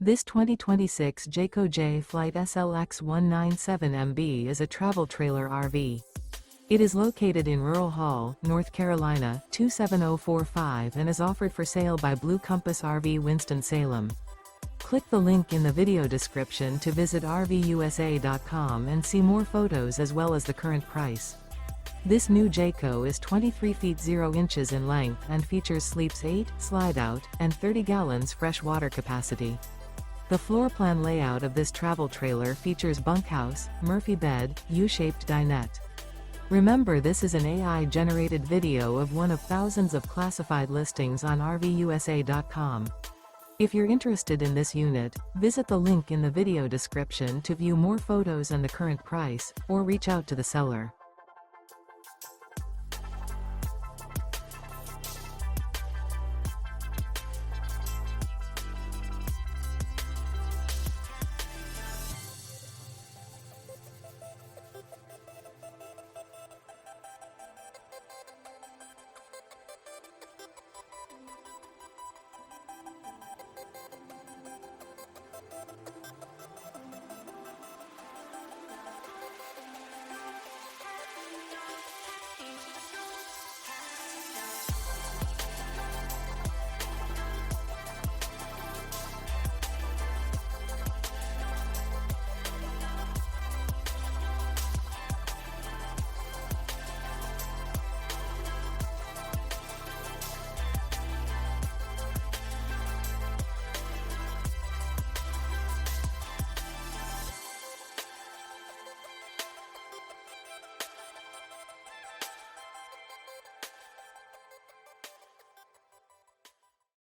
This 2026 Jayco Jay Flight SLX 197MB is a travel trailer RV. It is located in Rural Hall, North Carolina, 27045 and is offered for sale by Blue Compass RV Winston, Salem. Click the link in the video description to visit RVUSA.com and see more photos as well as the current price. This new Jayco is 23 feet 0 inches in length and features sleeps 8, Slideout, and 30 gallons fresh water capacity. The floor plan layout of this travel trailer features bunkhouse, Murphy bed, U-shaped dinette. Remember, this is an AI-generated video of one of thousands of classified listings on RVUSA.com. If you're interested in this unit, visit the link in the video description to view more photos and the current price, or reach out to the seller.